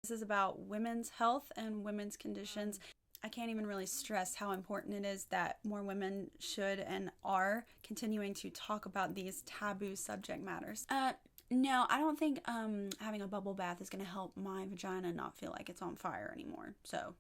This is about women's health and women's conditions. I can't even really stress how important it is that more women should and are continuing to talk about these taboo subject matters. No, I don't think having a bubble bath is going to help my vagina not feel like it's on fire anymore. So...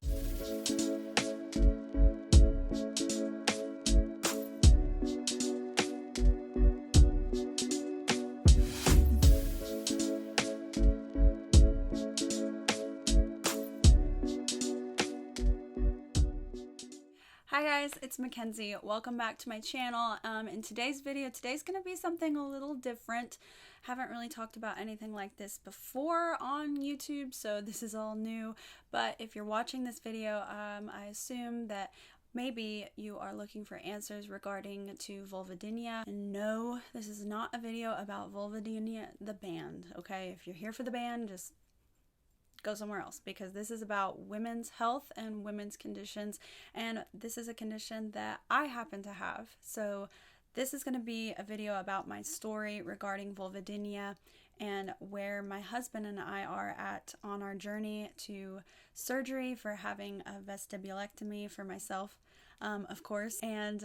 Hi guys, it's Mackenzie. Welcome back to my channel. In today's video, today's going to be something a little different. Haven't really talked about anything like this before on YouTube, so this is all new. But if you're watching this video, I assume that maybe you are looking for answers regarding to Vulvodynia. And no, this is not a video about Vulvodynia, the band, okay? If you're here for the band, just go somewhere else, because this is about women's health and women's conditions, and this is a condition that I happen to have. So this is going to be a video about my story regarding Vulvodynia and where my husband and I are at on our journey to surgery for having a vestibulectomy for myself, of course, and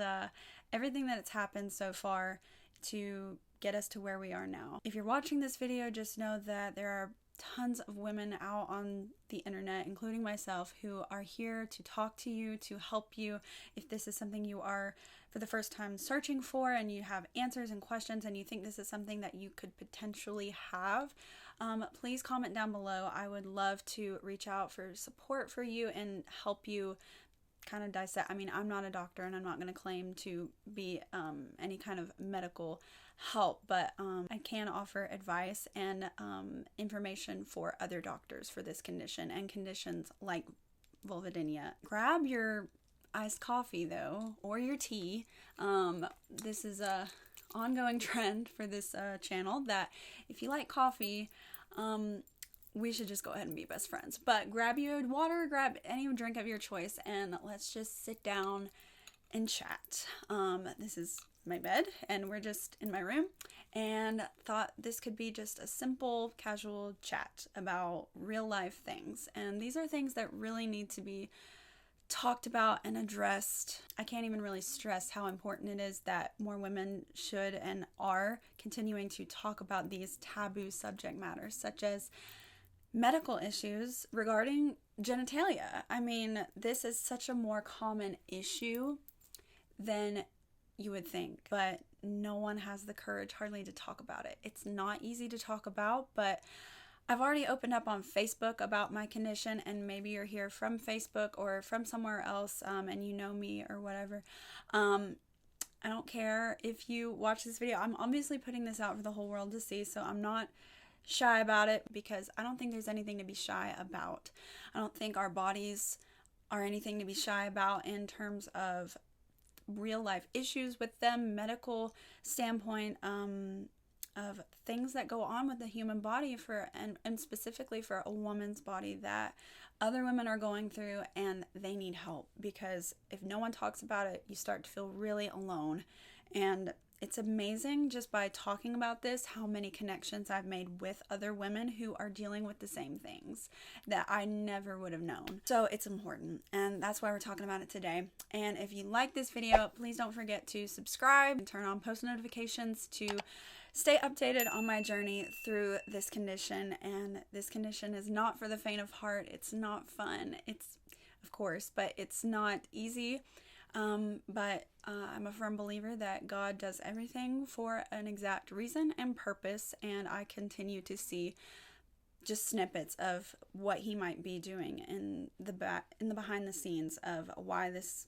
everything that has happened so far to get us to where we are now. If you're watching this video, just know that there are tons of women out on the internet, including myself, who are here to talk to you, to help you. If this is something you are for the first time searching for and you have answers and questions and you think this is something that you could potentially have, please comment down below. I would love to reach out for support for you and help you kind of dissect. I mean, I'm not a doctor and I'm not going to claim to be any kind of medical help, but I can offer advice and information for other doctors for this condition and conditions like Vulvodynia. Grab your iced coffee though, or your tea. This is a ongoing trend for this channel that if you like coffee, we should just go ahead and be best friends. But grab you water, grab any drink of your choice, and let's just sit down and chat. This is my bed, and we're just in my room, and thought this could be just a simple, casual chat about real life things. And these are things that really need to be talked about and addressed. I can't even really stress how important it is that more women should and are continuing to talk about these taboo subject matters, such as medical issues regarding genitalia. I mean, this is such a more common issue than you would think, but no one has the courage hardly to talk about it. It's not easy to talk about, but I've already opened up on Facebook about my condition, and maybe you're here from Facebook or from somewhere else, and you know me or whatever. I don't care if you watch this video. I'm obviously putting this out for the whole world to see, so I'm not shy about it, because I don't think there's anything to be shy about. I don't think our bodies are anything to be shy about in terms of real life issues with them, medical standpoint, of things that go on with the human body and specifically for a woman's body that other women are going through, and they need help, because if no one talks about it, you start to feel really alone. And it's amazing just by talking about this how many connections I've made with other women who are dealing with the same things that I never would have known. So it's important, and that's why we're talking about it today. And if you like this video, please don't forget to subscribe and turn on post notifications to stay updated on my journey through this condition. And this condition is not for the faint of heart. It's not fun. It's, of course, but it's not easy. But I'm a firm believer that God does everything for an exact reason and purpose, and I continue to see just snippets of what he might be doing in the behind the scenes of why this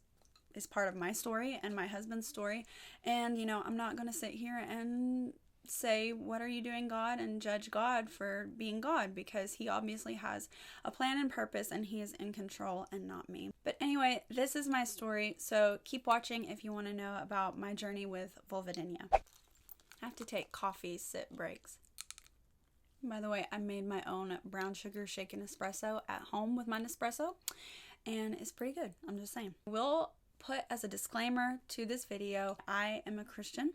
is part of my story and my husband's story. And you know, I'm not going to sit here and say, what are you doing, God, and judge God for being God, because he obviously has a plan and purpose, and he is in control and not me. But anyway, this is my story, so keep watching if you want to know about my journey with Vulvodynia. I have to take coffee sip breaks. By the way, I made my own brown sugar shaken espresso at home with my Nespresso, and it's pretty good, I'm just saying. We'll put as a disclaimer to this video, I am a Christian.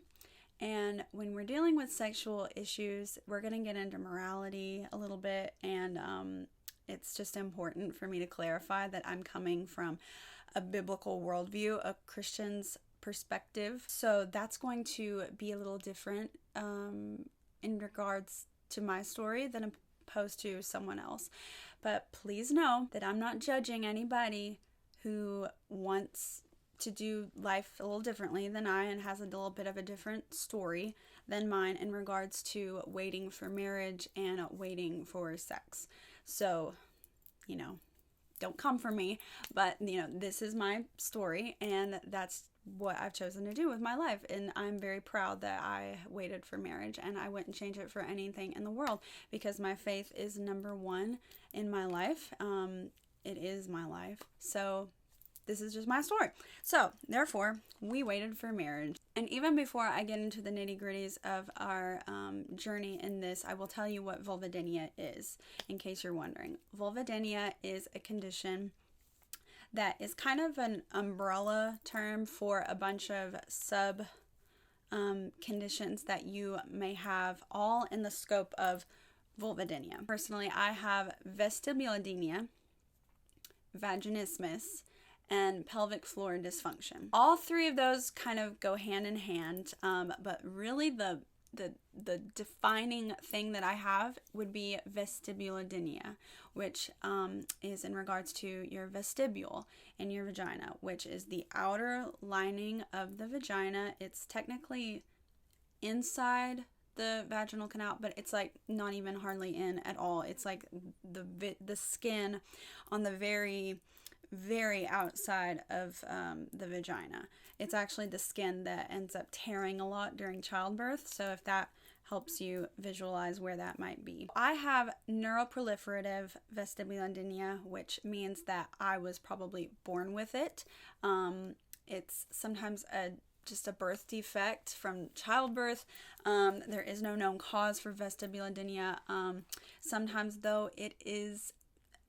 And when we're dealing with sexual issues, we're going to get into morality a little bit, and it's just important for me to clarify that I'm coming from a biblical worldview, a Christian's perspective. So that's going to be a little different in regards to my story than opposed to someone else. But please know that I'm not judging anybody who wants to do life a little differently than I and has a little bit of a different story than mine in regards to waiting for marriage and waiting for sex. So, don't come for me, but this is my story, and that's what I've chosen to do with my life. And I'm very proud that I waited for marriage, and I wouldn't change it for anything in the world, because my faith is number one in my life. It is my life. So this is just my story. So therefore, we waited for marriage. And even before I get into the nitty-gritties of our journey in this, I will tell you what vulvodynia is, in case you're wondering. Vulvodynia is a condition that is kind of an umbrella term for a bunch of sub conditions that you may have, all in the scope of vulvodynia. Personally, I have vestibulodynia, vaginismus, and pelvic floor dysfunction. All three of those kind of go hand in hand, but really the defining thing that I have would be vestibulodynia, which is in regards to your vestibule in your vagina, which is the outer lining of the vagina. It's technically inside the vaginal canal, but it's like not even hardly in at all. It's like the skin on the very outside of the vagina. It's actually the skin that ends up tearing a lot during childbirth, so if that helps you visualize where that might be. I have neuroproliferative vestibulodynia, which means that I was probably born with it. It's sometimes just a birth defect from childbirth. There is no known cause for vestibulodynia. Sometimes, though, it is,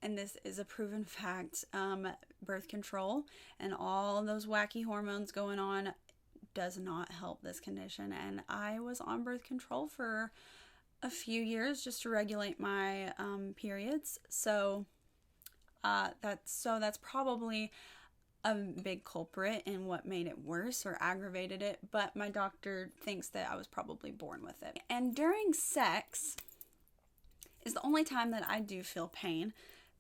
and this is a proven fact, birth control and all those wacky hormones going on does not help this condition. And I was on birth control for a few years just to regulate my periods. So that's probably a big culprit in what made it worse or aggravated it. But my doctor thinks that I was probably born with it. And during sex is the only time that I do feel pain.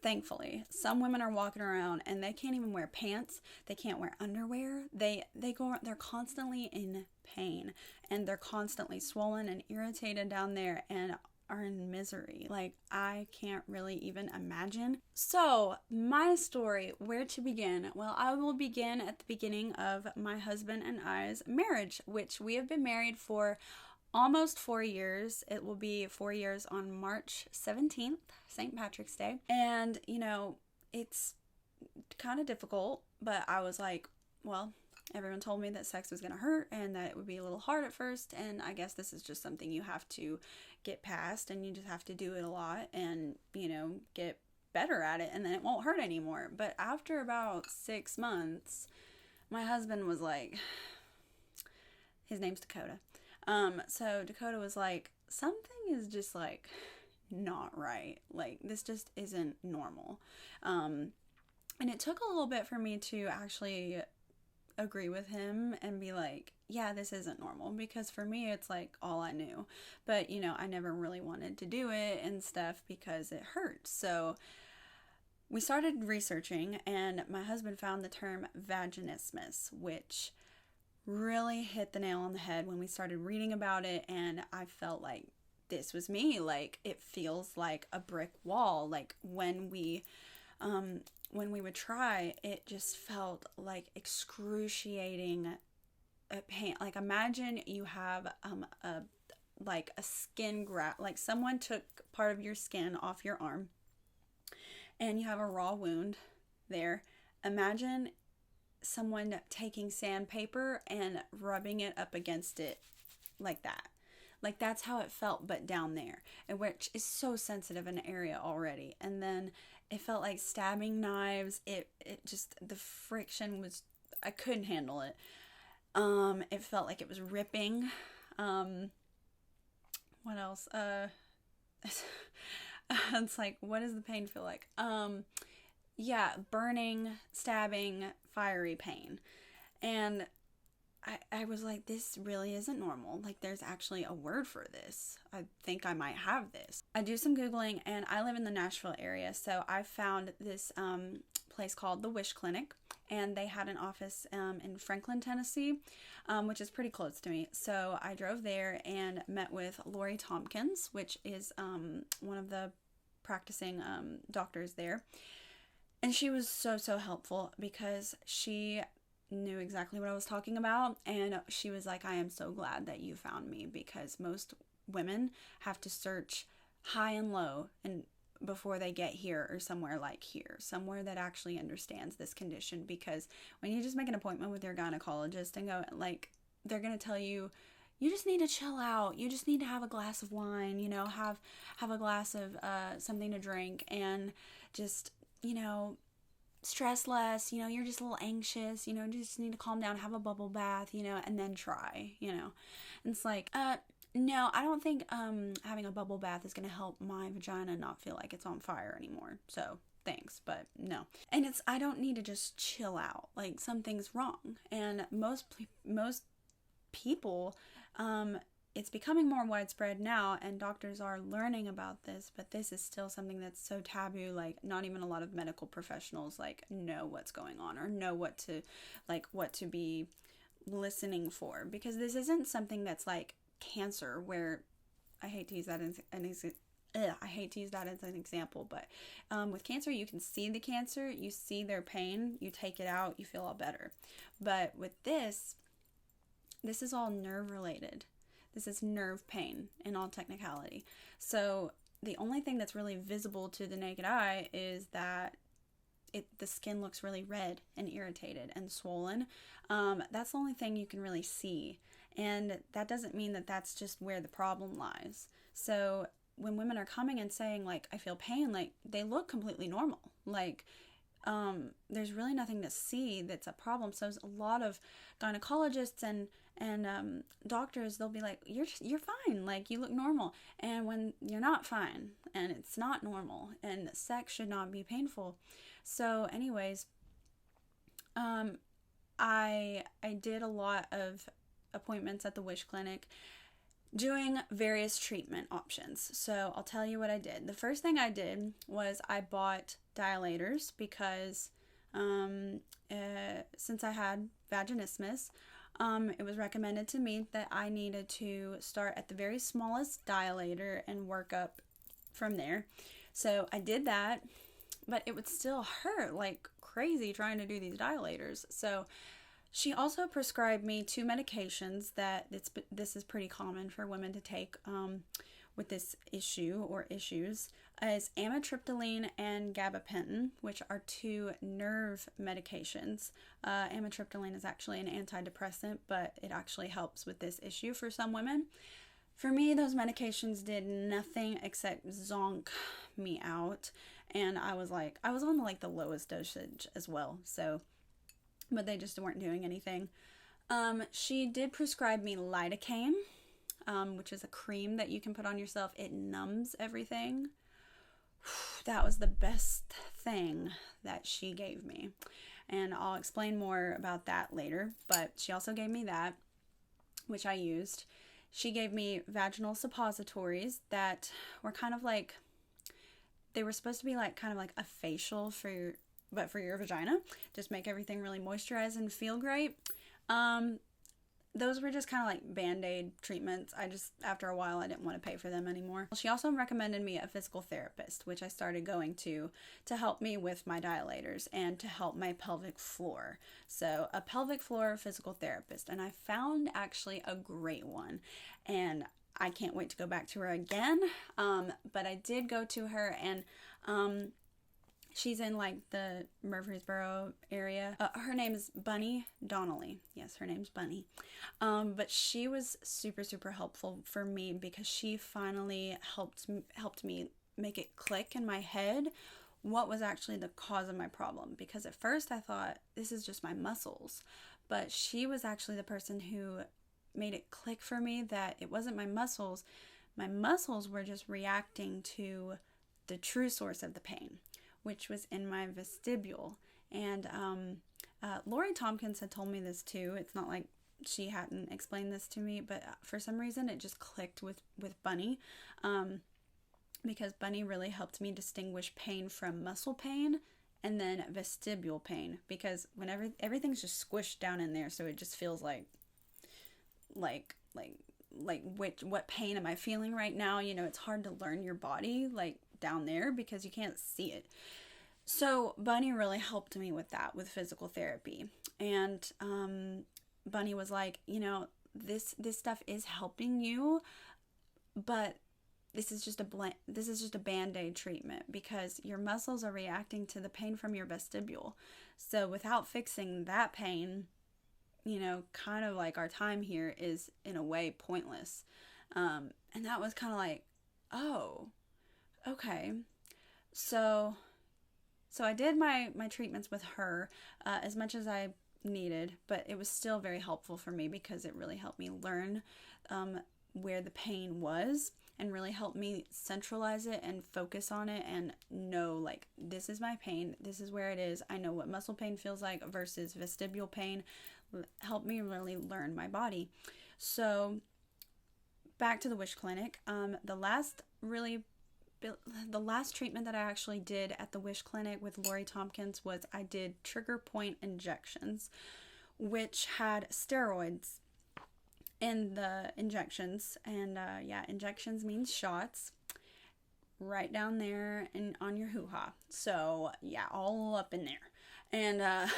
Thankfully, some women are walking around and they can't even wear pants. They can't wear underwear. They're constantly in pain, and they're constantly swollen and irritated down there and are in misery. Like, I can't really even imagine. So my story, where to begin? Well, I will begin at the beginning of my husband and I's marriage, which we have been married for almost 4 years. It will be 4 years on March 17th, St. Patrick's Day. And, it's kind of difficult, but I was like, well, everyone told me that sex was going to hurt and that it would be a little hard at first. And I guess this is just something you have to get past, and you just have to do it a lot and, get better at it, and then it won't hurt anymore. But after about 6 months, my husband was like, his name's Dakota. So Dakota was like, something is just like not right. Like, this just isn't normal. And it took a little bit for me to actually agree with him and be like, yeah, this isn't normal, because for me, it's like all I knew. But, I never really wanted to do it and stuff because it hurts. So we started researching, and my husband found the term vaginismus, which really hit the nail on the head when we started reading about it. And I felt like this was me. Like, it feels like a brick wall. Like, when we would try, it just felt like excruciating pain. Like, imagine you have a skin graft, like someone took part of your skin off your arm and you have a raw wound there. Imagine someone taking sandpaper and rubbing it up against it like that. Like, that's how it felt, but down there, which is so sensitive an area already. And then it felt like stabbing knives. It just, the friction was, I couldn't handle it. It felt like it was ripping. What else? It's like, what does the pain feel like? Yeah, burning, stabbing, fiery pain. And I was like, this really isn't normal. Like, there's actually a word for this. I think I might have this. I do some Googling, and I live in the Nashville area, so I found this place called the Wish Clinic, and they had an office in Franklin, Tennessee, which is pretty close to me. So I drove there and met with Lori Tompkins, which is one of the practicing doctors there. And she was so helpful because she knew exactly what I was talking about, and she was like, I am so glad that you found me, because most women have to search high and low and before they get here, or somewhere like here, somewhere that actually understands this condition. Because when you just make an appointment with your gynecologist and go, like, they're gonna tell you, you just need to chill out, you just need to have a glass of wine, you know, have a glass of something to drink, and just, you know, stress less, you know, you're just a little anxious, you know, just need to calm down, have a bubble bath, you know, and then try, you know. And it's like, no, I don't think having a bubble bath is going to help my vagina not feel like it's on fire anymore. So thanks, but no. And I don't need to just chill out. Like, something's wrong. And most people, it's becoming more widespread now, and doctors are learning about this, but this is still something that's so taboo. Like, not even a lot of medical professionals like know what's going on, or know what to be listening for, because this isn't something that's like cancer, where I hate to use that as an example, but with cancer, you can see the cancer, you see their pain, you take it out, you feel all better. But with this is all nerve related. This is nerve pain in all technicality. So the only thing that's really visible to the naked eye is that the skin looks really red and irritated and swollen. That's the only thing you can really see. And that doesn't mean that that's just where the problem lies. So when women are coming and saying, like, I feel pain, like, they look completely normal. Like, there's really nothing to see that's a problem. So a lot of gynecologists and doctors, they'll be like, you're fine, like, you look normal. And when you're not fine, and it's not normal, and sex should not be painful. So anyways, I did a lot of appointments at the Wish Clinic doing various treatment options. So I'll tell you what I did. The first thing I did was I bought dilators, because since I had vaginismus, it was recommended to me that I needed to start at the very smallest dilator and work up from there. So I did that, but it would still hurt like crazy trying to do these dilators. So she also prescribed me 2 medications that this is pretty common for women to take with this issue or issues, is amitriptyline and gabapentin, which are 2 nerve medications. Amitriptyline is actually an antidepressant, but it actually helps with this issue for some women. For me, those medications did nothing except zonk me out, and I was on like the lowest dosage as well, so, but they just weren't doing anything. She did prescribe me lidocaine, which is a cream that you can put on yourself. It numbs everything. That was the best thing that she gave me, and I'll explain more about that later. But she also gave me that, which I used. She gave me vaginal suppositories that were kind of like, they were supposed to be like kind of like a facial for your vagina, just make everything really moisturized and feel great. Those were just kind of like band-aid treatments. After a while, I didn't want to pay for them anymore. She also recommended me a physical therapist, which I started going to help me with my dilators and to help my pelvic floor. So a pelvic floor physical therapist, and I found actually a great one, and I can't wait to go back to her again. But I did go to her, and she's in like the Murfreesboro area. Her name is Bunny Donnelly. Yes, her name's Bunny. But she was super helpful for me, because she finally helped me make it click in my head what was actually the cause of my problem. Because at first I thought, this is just my muscles. But she was actually the person who made it click for me that it wasn't my muscles. My muscles were just reacting to the true source of the pain, which was in my vestibule. And Lori Tompkins had told me this too. It's not like she hadn't explained this to me, but for some reason it just clicked with Bunny, because Bunny really helped me distinguish pain from muscle pain and then vestibule pain, because whenever everything's just squished down in there, so it just feels like what pain am I feeling right now? You know, it's hard to learn your body like down there because you can't see it. So Bunny really helped me with that, with physical therapy. And Bunny was like, you know, this stuff is helping you, but this is just a Band-Aid treatment, because your muscles are reacting to the pain from your vestibule. So without fixing that pain, you know, kind of like our time here is in a way pointless. And that was kind of like, oh, okay. So I did my treatments with her as much as I needed, but it was still very helpful for me because it really helped me learn where the pain was, and really helped me centralize it and focus on it and know, like, this is my pain, this is where it is. I know what muscle pain feels like versus vestibular pain. Helped me really learn my body. So back to the Wish Clinic. The last treatment that I actually did at the Wish Clinic with Lori Tompkins was I did trigger point injections, which had steroids in the injections. And injections means shots right down there and on your hoo-ha. So yeah, all up in there. And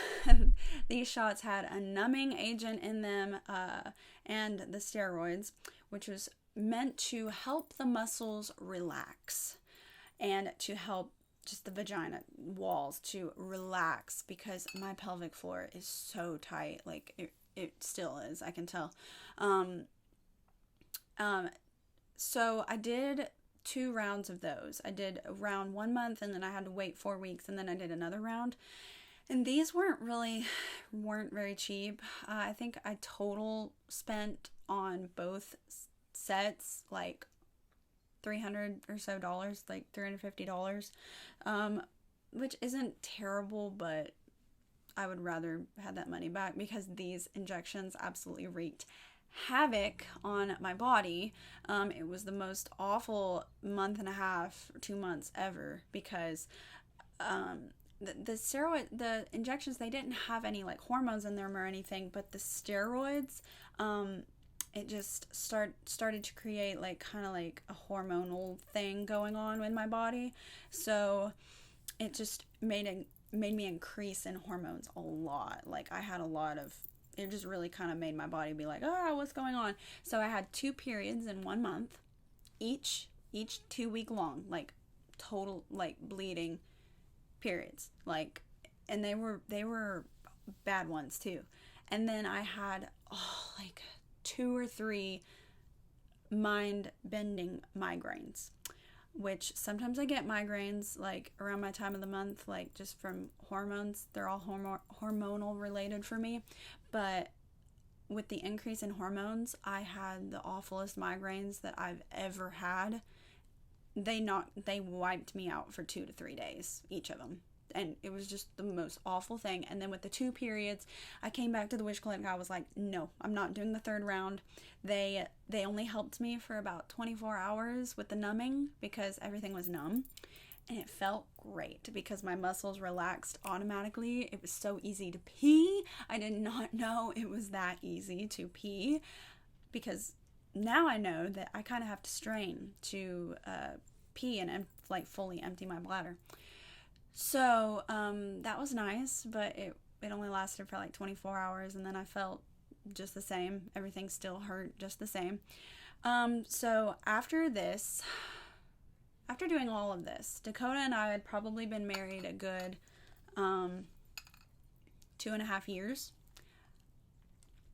these shots had a numbing agent in them and the steroids, which was meant to help the muscles relax and to help just the vagina walls to relax, because my pelvic floor is so tight. Like it still is, I can tell. So I did 2 rounds of those. I did a round 1 month, and then I had to wait 4 weeks, and then I did another round. And these weren't very cheap. I think I total spent on both sets like $300 or so, like $350, which isn't terrible, but I would rather have that money back, because these injections absolutely wreaked havoc on my body. It was the most awful month and a half or 2 months ever, because the injections, they didn't have any like hormones in them or anything, but the steroids, it just started to create like kind of like a hormonal thing going on in my body. So it just made me increase in hormones a lot. Like I had it just really kind of made my body be like, oh, what's going on? So I had 2 periods in 1 month, each 2 week long, like total like bleeding periods, like, and they were bad ones too. And then I had like 2 or 3 mind bending migraines, which sometimes I get migraines like around my time of the month, like just from hormones. They're all hormonal related for me, but with the increase in hormones, I had the awfulest migraines that I've ever had. They wiped me out for 2 to 3 days, each of them. And it was just the most awful thing. And then with the 2 periods, I came back to the Wish Clinic. I was like, no, I'm not doing the 3rd round. They only helped me for about 24 hours with the numbing, because everything was numb. And it felt great because my muscles relaxed automatically. It was so easy to pee. I did not know it was that easy to pee, because now I know that I kind of have to strain to pee and fully empty my bladder. So that was nice, but it only lasted for like 24 hours, and then I felt just the same. Everything still hurt just the same. So after doing all of this, Dakota and I had probably been married a good 2.5 years.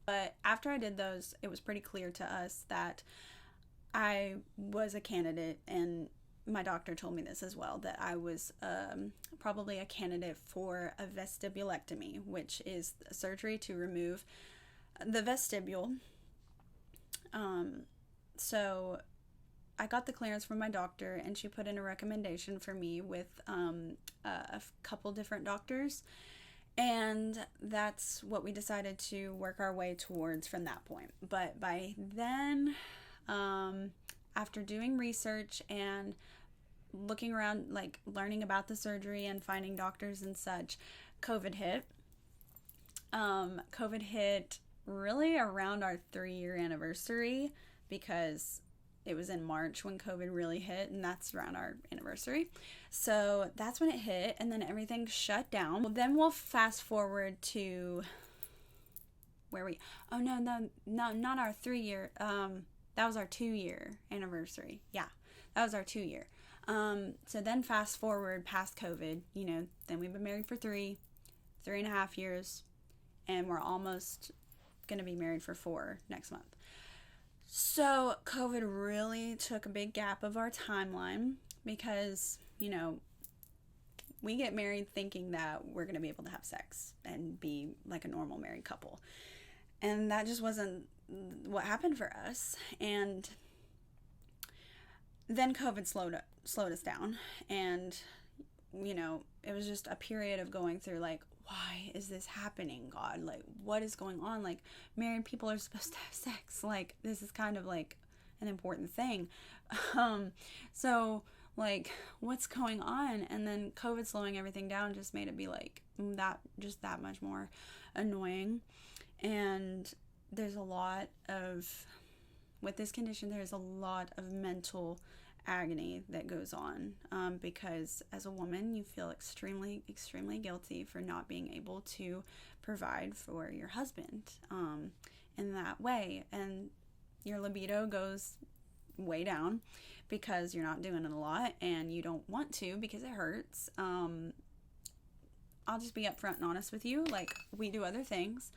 But after I did those, it was pretty clear to us that I was a candidate, and my doctor told me this as well, that I was probably a candidate for a vestibulectomy, which is a surgery to remove the vestibule. So I got the clearance from my doctor, and she put in a recommendation for me with a couple different doctors, and that's what we decided to work our way towards from that point. But by then, after doing research and looking around, like learning about the surgery and finding doctors and such, COVID hit. COVID hit really around our 3-year anniversary, because it was in March when COVID really hit, and that's around our anniversary. So that's when it hit, and then everything shut down. Well, then we'll fast forward to not our 3-year. That was our 2-year anniversary. Yeah, that was our 2-year. So then fast forward past COVID, then we've been married for 3.5 years, and we're almost going to be married for 4 next month. So COVID really took a big gap of our timeline, because, we get married thinking that we're going to be able to have sex and be like a normal married couple. And that just wasn't what happened for us. And then COVID slowed us down. And, it was just a period of going through like, why is this happening, God? Like, what is going on? Like, married people are supposed to have sex. Like, this is kind of like an important thing. So like, what's going on? And then COVID slowing everything down just made it be like that much more annoying. And there's a lot of, with this condition, there's a lot of mental agony that goes on, because as a woman, you feel extremely, extremely guilty for not being able to provide for your husband in that way. And your libido goes way down because you're not doing it a lot, and you don't want to because it hurts. I'll just be upfront and honest with you. Like, we do other things.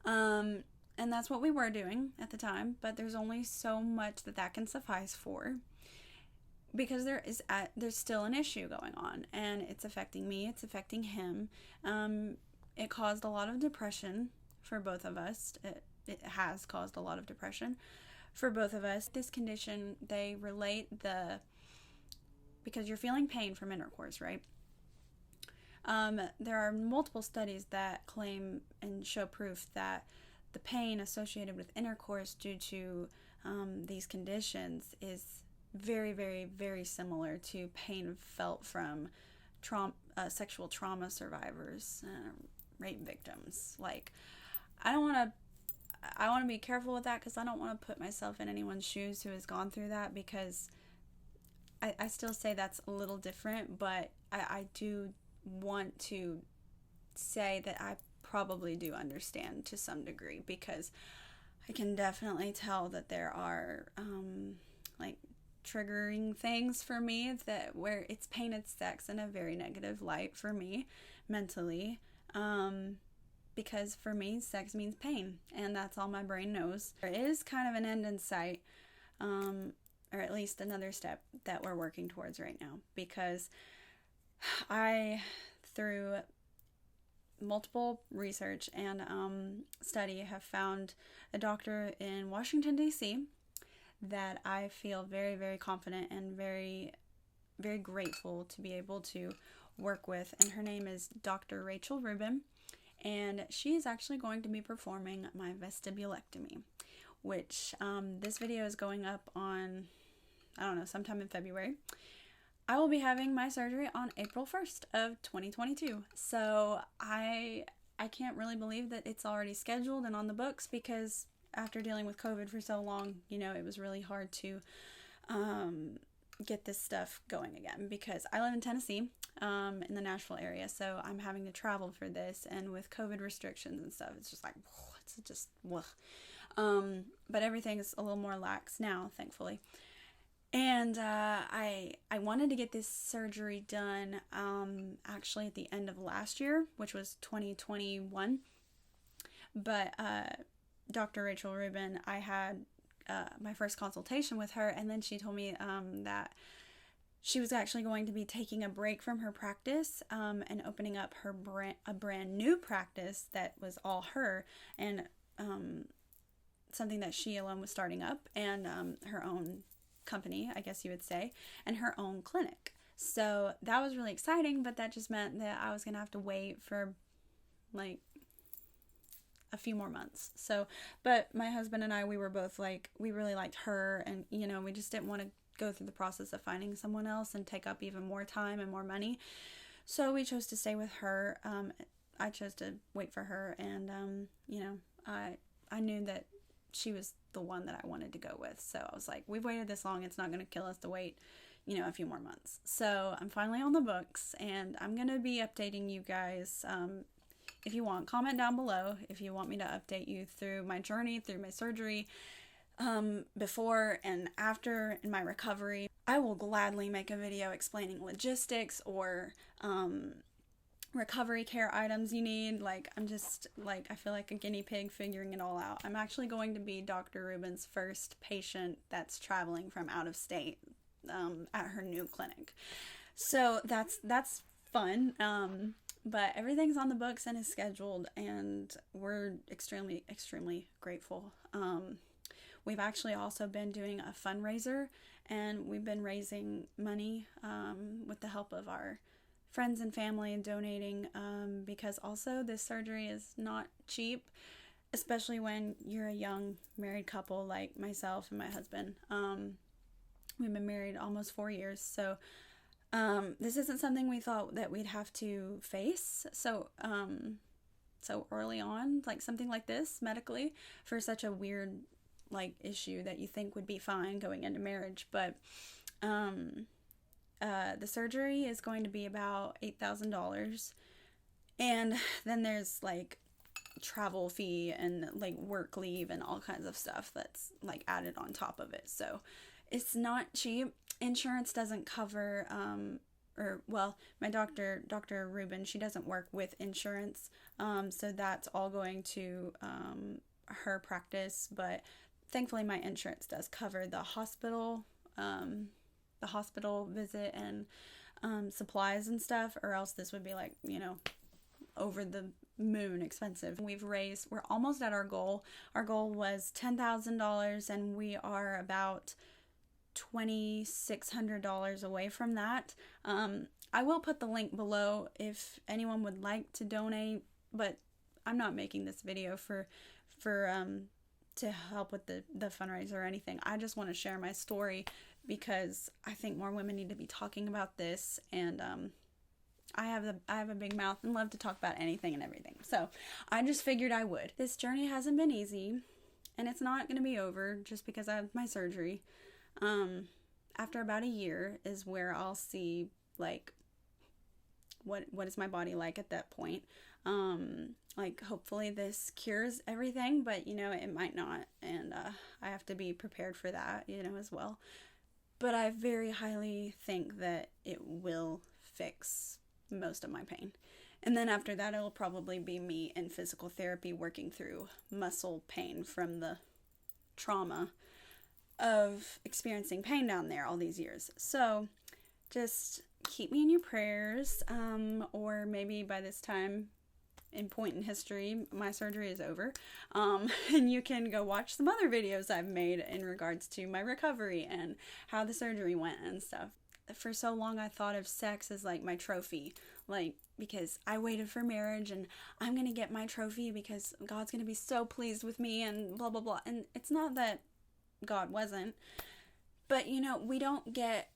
And that's what we were doing at the time, but there's only so much that can suffice for, because there's still an issue going on, and it's affecting me, it's affecting him. It caused a lot of depression for both of us. It has caused a lot of depression for both of us. This condition, they relate because you're feeling pain from intercourse, right? There are multiple studies that claim and show proof that the pain associated with intercourse due to these conditions is very, very, very similar to pain felt from sexual trauma survivors, rape victims. Like, I want to be careful with that, because I don't want to put myself in anyone's shoes who has gone through that, because I still say that's a little different, but I do want to say that I probably do understand to some degree, because I can definitely tell that there are like triggering things for me that where it's painted sex in a very negative light for me mentally, because for me sex means pain, and that's all my brain knows. There is kind of an end in sight, or at least another step that we're working towards right now, because I, through multiple research and study, have found a doctor in Washington, D.C. that I feel very, very confident and very, very grateful to be able to work with. And her name is Dr. Rachel Rubin, and she is actually going to be performing my vestibulectomy, which this video is going up on, I don't know, sometime in February. I will be having my surgery on April 1st of 2022. So I can't really believe that it's already scheduled and on the books, because after dealing with COVID for so long, it was really hard to get this stuff going again, because I live in Tennessee, in the Nashville area, so I'm having to travel for this, and with COVID restrictions and stuff, it's just like, it's just, but everything is a little more lax now, thankfully. And I wanted to get this surgery done actually at the end of last year, which was 2021. But Dr. Rachel Rubin, I had my first consultation with her, and then she told me that she was actually going to be taking a break from her practice and opening up a brand new practice that was all her, and something that she alone was starting up, and her own company, I guess you would say, and her own clinic. So that was really exciting, but that just meant that I was going to have to wait for like a few more months. So, but my husband and I, we were both like, we really liked her, and, you know, we just didn't want to go through the process of finding someone else and take up even more time and more money. So we chose to stay with her. I chose to wait for her, and, you know, I knew that she was the one that I wanted to go with. So I was like, we've waited this long, it's not going to kill us to wait, you know, a few more months. So I'm finally on the books, and I'm going to be updating you guys. If you want, comment down below if you want me to update you through my journey, through my surgery, before and after, in my recovery. I will gladly make a video explaining logistics or recovery care items you need. Like, I'm just like, I feel like a guinea pig figuring it all out. I'm actually going to be Dr. Rubin's first patient that's traveling from out of state at her new clinic. So that's fun. But everything's on the books and is scheduled, and we're extremely, extremely grateful. We've actually also been doing a fundraiser, and we've been raising money with the help of our friends and family and donating, because also this surgery is not cheap, especially when you're a young married couple like myself and my husband. We've been married almost 4 years, so this isn't something we thought that we'd have to face so early on, like something like this medically, for such a weird like issue that you think would be fine going into marriage. But the surgery is going to be about $8,000, and then there's like travel fee and like work leave and all kinds of stuff that's like added on top of it. So it's not cheap. Insurance doesn't cover, my doctor, Dr. Rubin, she doesn't work with insurance, so that's all going to her practice, but thankfully my insurance does cover the hospital visit and supplies and stuff, or else this would be like, you know, over the moon expensive. We're almost at our goal. Our goal was $10,000, and we are about $2,600 away from that. I will put the link below if anyone would like to donate, but I'm not making this video for to help with the fundraiser or anything. I just want to share my story because I think more women need to be talking about this, and I have a big mouth and love to talk about anything and everything. So I just figured I would. This journey hasn't been easy, and it's not going to be over just because I have my surgery. After about a year is where I'll see like what is my body like at that point. Like, hopefully this cures everything, but you know, it might not, and I have to be prepared for that, you know, as well. But I very highly think that it will fix most of my pain. And then after that, it'll probably be me in physical therapy working through muscle pain from the trauma of experiencing pain down there all these years. So just keep me in your prayers, or maybe by this time in point in history my surgery is over, and you can go watch some other videos I've made in regards to my recovery and how the surgery went and stuff. For so long I thought of sex as like my trophy, like, because I waited for marriage and I'm gonna get my trophy because God's gonna be so pleased with me and blah blah blah. And it's not that God wasn't, but you know, we don't get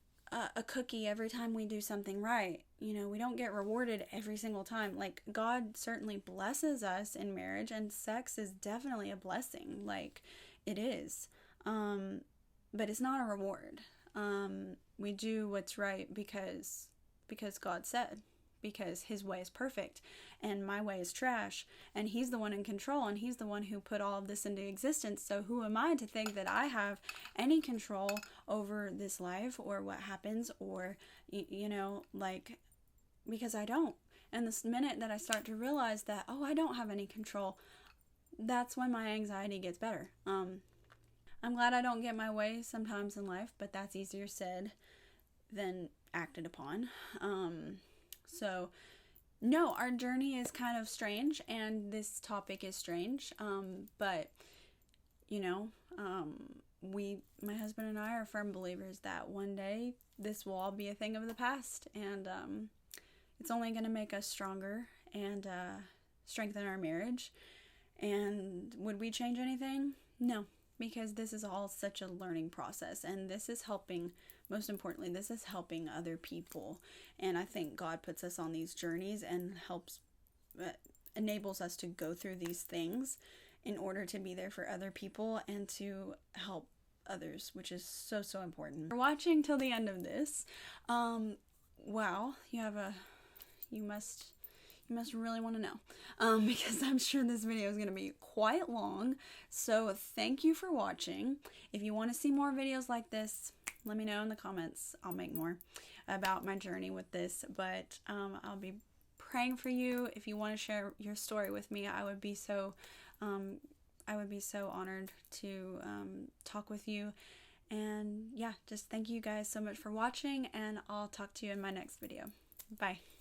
a cookie every time we do something right. You know, we don't get rewarded every single time. Like, God certainly blesses us in marriage, and sex is definitely a blessing, like it is, but it's not a reward. We do what's right because God said, because his way is perfect and my way is trash, and he's the one in control, and he's the one who put all of this into existence. So who am I to think that I have any control over this life or what happens, or you know, like, because I don't. And this minute that I start to realize that, oh, I don't have any control, that's when my anxiety gets better. I'm glad I don't get my way sometimes in life, but that's easier said than acted upon. So no, our journey is kind of strange, and this topic is strange, but you know, my husband and I are firm believers that one day this will all be a thing of the past, and it's only going to make us stronger and strengthen our marriage. And would we change anything? No, because this is all such a learning process, and this is helping, most importantly, this is helping other people. And I think God puts us on these journeys and enables us to go through these things in order to be there for other people and to help others, which is so, so important. For watching till the end of this, wow, you must really want to know, because I'm sure this video is going to be quite long. So thank you for watching. If you want to see more videos like this, let me know in the comments. I'll make more about my journey with this, but I'll be praying for you. If you want to share your story with me, I would be so honored to talk with you. And yeah, just thank you guys so much for watching, and I'll talk to you in my next video. Bye.